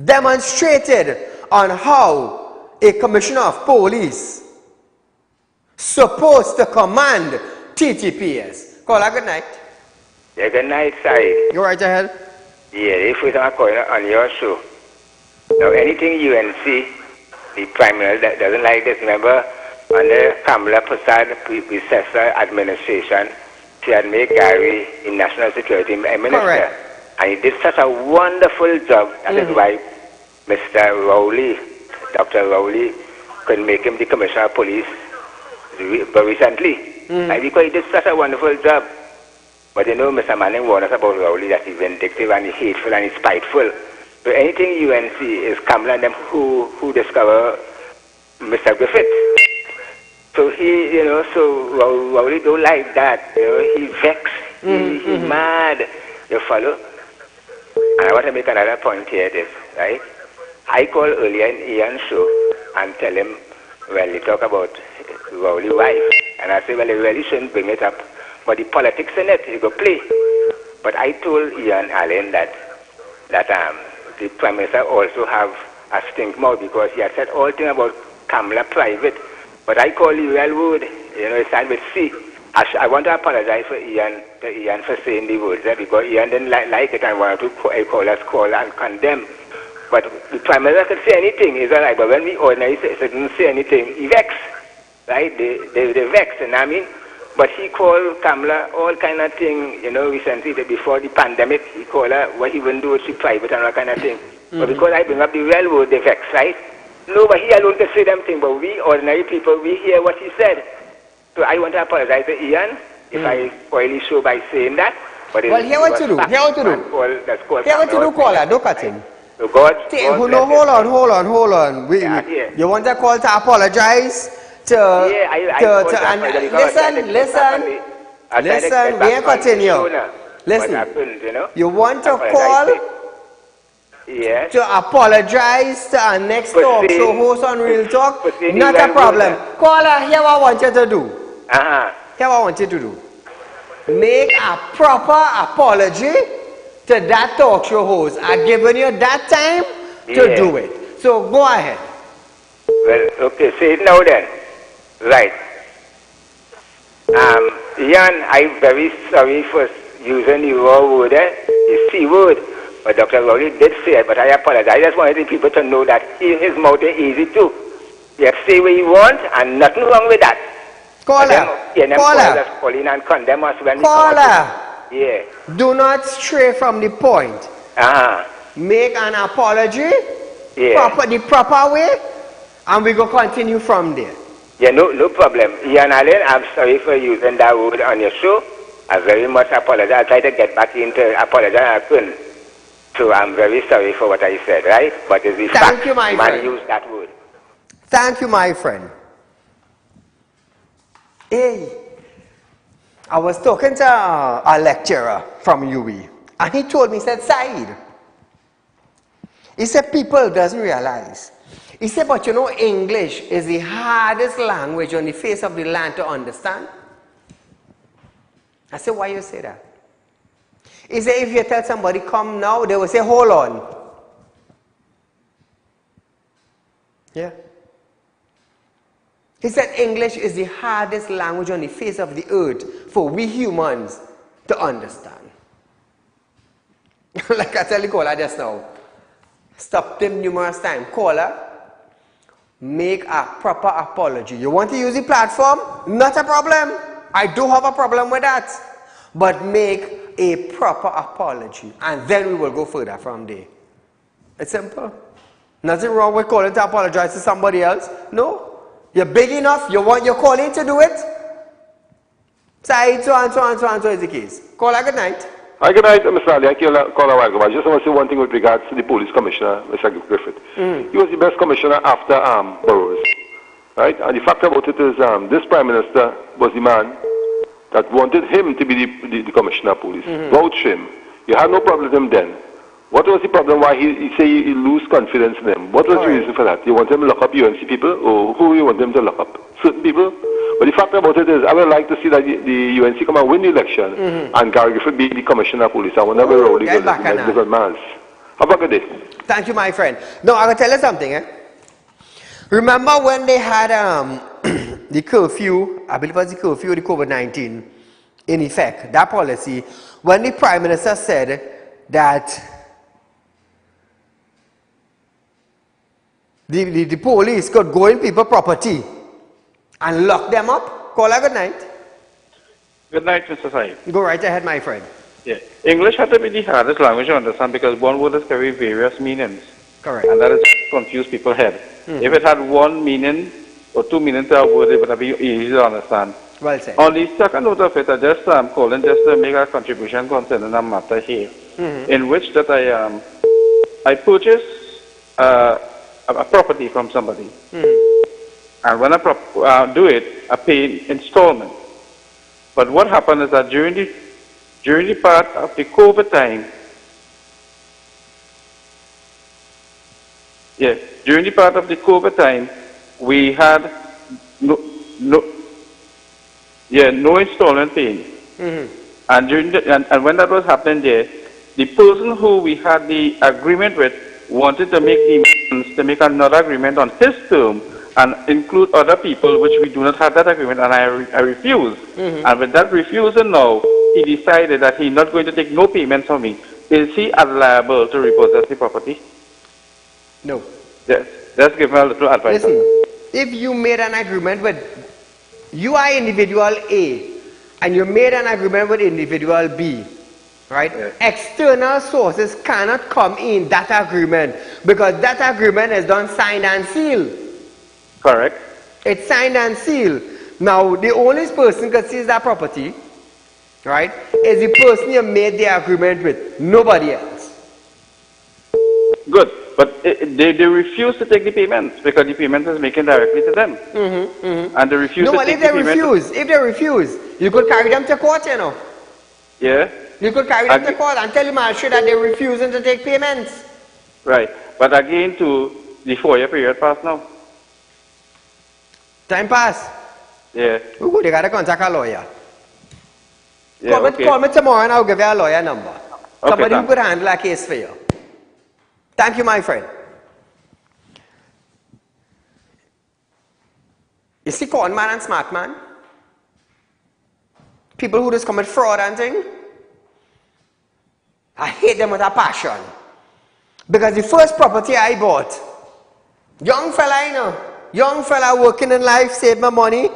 [SPEAKER 1] demonstrated on how a Commissioner of Police supposed to command TTPS? Caller, good night.
[SPEAKER 14] Yeah, good night, Saeed.
[SPEAKER 1] You right ahead?
[SPEAKER 14] Yeah, if we are calling on your show. Now, anything UNC, the Prime Minister doesn't like this. Remember, under Kamala Prasad predecessor administration, she had made Gary in National Security Minister.
[SPEAKER 1] Correct.
[SPEAKER 14] And he did such a wonderful job. That is why Mr. Rowley, Dr. Rowley, could make him the Commissioner of Police very recently. Because he did such a wonderful job. But you know, Mr. Manning warned us about Rowley, that he's vindictive and he's hateful and he's spiteful. So anything UNC is Kamala and them who discover Mr. Griffith. So he, you know, so Rowley don't like that. You know, he vexed, he's mad. You follow? And I want to make another point here, this, right? I called earlier in Ian's show and tell him, well, he talk about Rowley's wife. And I say, well, he really shouldn't bring it up. But the politics in it, he go play. But I told Ian Allen that the Prime Minister also have a stink mouth because he had said all things about Kamala private. But I call you real word, you know, it started with C. I want to apologize to Ian for saying the words there because Ian didn't like it and wanted to call us and condemn. But the Prime Minister could say anything, it's all right. But when we ordinary citizens say anything, he vex, right? They vex, you know what I mean? But he called Kamala all kind of thing, you know, recently, before the pandemic, he called her what he wouldn't do with she private and all kind of thing. But because I bring up the real word, they vex, right? No, but he alone can say them things, but we ordinary people, we hear what he said. So I want to apologize to Ian if I spoil his show by saying that. But
[SPEAKER 1] well, here what to do. Here what to do. Here what to do, caller. Don't cut him.
[SPEAKER 14] So God,
[SPEAKER 1] hold on. You want a call to apologize to? Listen. We ain't cutting you. Listen. You want a call?
[SPEAKER 14] Yes.
[SPEAKER 1] To apologize to our next talk show host on Real Talk? Not a problem. Caller, here what I want you to do. Here what I want you to do. Make a proper apology to that talk show host. I've given you that time to do it. So go ahead.
[SPEAKER 14] Well, okay, say it now then. Right. Ian, I'm very sorry for using the raw word, the C word. But Dr. Rowley did say it, but I apologize. I just wanted the people to know that his mouth is easy too. You say what you want, and nothing wrong with that.
[SPEAKER 1] Caller.
[SPEAKER 14] And condemn us when
[SPEAKER 1] yeah. Do not stray from the point. Make an apology, the proper way, and we go continue from there.
[SPEAKER 14] Yeah, no problem. Ian Allen, I'm sorry for using that word on your show. I very much apologize. I tried to get back into apologize, I couldn't. So I'm very sorry for what I said, right? But it's the fact, man used that word.
[SPEAKER 1] Thank you, my friend. Hey, I was talking to a lecturer from UWI, and he told me, he said, Saeed, he said, people doesn't realize. He said, but you know, English is the hardest language on the face of the land to understand. I said, why you say that? He said, if you tell somebody, come now, they will say, hold on. Yeah. He said, English is the hardest language on the face of the earth for we humans to understand. Like I tell the caller just now, stopped him numerous times. Caller, make a proper apology. You want to use the platform? Not a problem. I do have a problem with that. But make a proper apology, and then we will go further from there. It's simple. Nothing wrong with calling to apologize to somebody else. No. You're big enough, you want your calling to do it. Say so is the case. Caller, good night.
[SPEAKER 12] Hi, good night, Mr. Ali. I called a while ago. I just want to say one thing with regards to the police commissioner, Mr. Griffith. He was the best commissioner after Burroughs. Right? And the fact about it is this Prime Minister was the man that wanted him to be the commissioner of police. Vouch him. You had no problem with him then. What was the problem why he say he lose confidence in him? What was the reason for that? You want him to lock up UNC people? Or who you want him to lock up? Certain people? But the fact about it is, I would like to see that the UNC come and win the election and Gary Griffith be the commissioner of police. I want to be Rowley good man. Have a good day.
[SPEAKER 1] Thank you, my friend. No, I'm going to tell you something. Remember when they had the curfew, I believe it was the curfew, the COVID-19 in effect, that policy, when the Prime Minister said that the police could go in people's property and lock them up. Caller, good night.
[SPEAKER 15] Good night, Mr. Saeed.
[SPEAKER 1] Go right ahead, my friend.
[SPEAKER 15] Yeah. English had to be the hardest language to understand because one word has carry various meanings.
[SPEAKER 1] Correct.
[SPEAKER 15] And that is confuse people's head. If it had one meaning or two meanings to a word, it would be easy to understand.
[SPEAKER 1] Well said.
[SPEAKER 15] On the second note of it, I just calling just to make a contribution concerning a matter here, in which that I purchased a property from somebody. And when I do it, I pay installment. But what happened is that during the part of the COVID time, during the part of the COVID time, we had no installment paying. And during and when that was happening there, the person who we had the agreement with wanted to make another agreement on his term and include other people, which we do not have that agreement, and I refused. And with that refusal now, he decided that he's not going to take no payment from me. Is he liable to repossess the property?
[SPEAKER 1] No.
[SPEAKER 15] Yes. Let's give him a little advice.
[SPEAKER 1] Listen, if you made an agreement with, you are individual A, and you made an agreement with individual B, right? External sources cannot come in that agreement because that agreement is done signed and sealed.
[SPEAKER 15] Correct.
[SPEAKER 1] It's signed and sealed. Now, the only person can seize that property right, is the person you made the agreement with, nobody else.
[SPEAKER 15] Good, but they refuse to take the payment because the payment is making directly to them. And they refuse to take the payment.
[SPEAKER 1] If they refuse, you could carry them to court, you know.
[SPEAKER 15] Yeah.
[SPEAKER 1] You could carry them to court and tell the magistrate that they're refusing to take payments.
[SPEAKER 15] Right, but again to the 4-year period passed now.
[SPEAKER 1] Time pass.
[SPEAKER 15] Yeah.
[SPEAKER 1] Ooh, they gotta contact a lawyer.
[SPEAKER 15] Yeah,
[SPEAKER 1] Call me tomorrow and I'll give you a lawyer number. Somebody who
[SPEAKER 15] thanks.
[SPEAKER 1] could handle a case for you. Thank you, my friend. You see con man and smart man? People who just commit fraud and thing. I hate them with a passion. Because the first property I bought, young fella, you know, young fella working in life, save my money.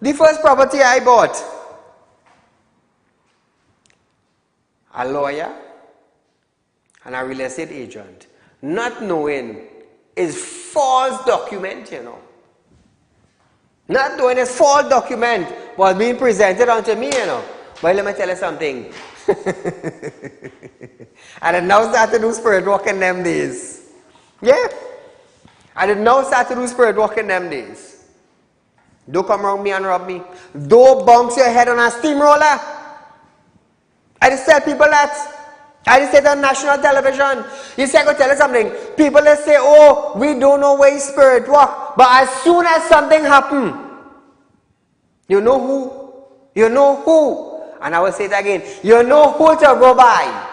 [SPEAKER 1] The first property I bought, a lawyer and a real estate agent, not knowing is false document, you know. Not knowing is false document was being presented unto me, you know. But let me tell you something. I did now start to do spirit walk in them days. Yeah. I did now start to do spirit walk in them days. Don't come around me and rob me. Don't bounce your head on a steamroller. I just tell people that. I just say it on national television. You see, I go tell you something. People just say, oh, we don't know where spirit walk. But as soon as something happens, you know who? You know who? And I will say it again. You know who to go by.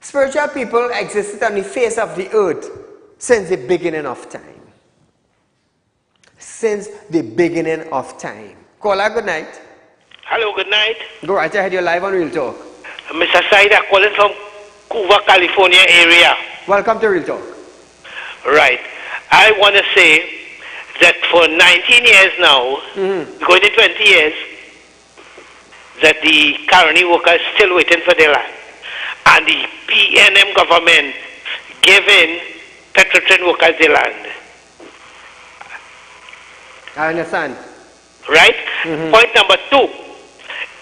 [SPEAKER 1] Spiritual people existed on the face of the earth since the beginning of time. Since the beginning of time. Caller, good night.
[SPEAKER 16] Hello, good night.
[SPEAKER 1] Go right ahead, you're live on Real Talk.
[SPEAKER 16] Mr. Saieed, I'm calling from Cuba, California area.
[SPEAKER 1] Welcome to Real Talk.
[SPEAKER 16] Right. I want to say that for 19 years now, going to 20 years, that the colony workers still waiting for their land. And the PNM government giving petrotrin workers their land.
[SPEAKER 1] I understand.
[SPEAKER 16] Right? Point number 2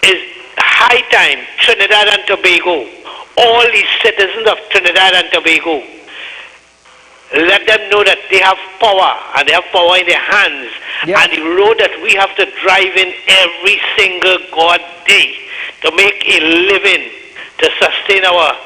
[SPEAKER 16] is high time Trinidad and Tobago, all the citizens of Trinidad and Tobago, let them know that they have power and they have power in their hands. And the road that we have to drive in every single God day to make a living, to sustain our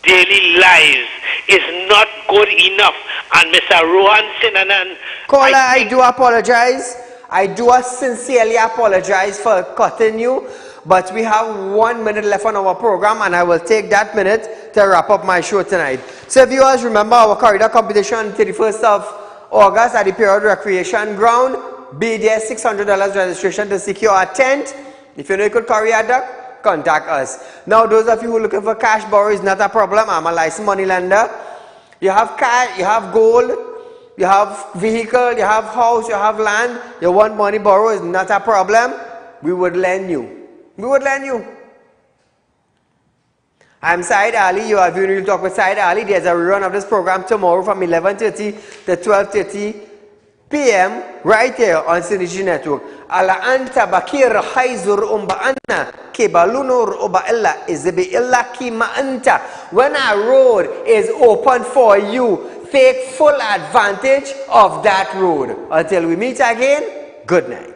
[SPEAKER 16] daily lives is not good enough. And Mr. Rohan Sinanan,
[SPEAKER 1] Caller, I do apologize. I do sincerely apologize for cutting you, but we have 1 minute left on our program and I will take that minute to wrap up my show tonight. So viewers, remember our corridor competition 31st of August at the Period Recreation Ground. Be there, $600 registration to secure a tent. If you know you could carry a duck, contact us. Now those of you who are looking for cash borrow is not a problem. I'm a licensed money lender. You have cash, you have gold, you have vehicle, you have house, you have land, you want money borrow is not a problem. We would lend you. We would lend you. I'm Saieed Ali. You are viewing Real Talk with Saieed Ali. There's a rerun of this program tomorrow from 11:30 to 12:30 p.m. right here on Synergy Network. Ala anta bakir haizur anna kebalunur uba illa izbi illa kima anta. When a road is open for you, take full advantage of that road. Until we meet again, good night.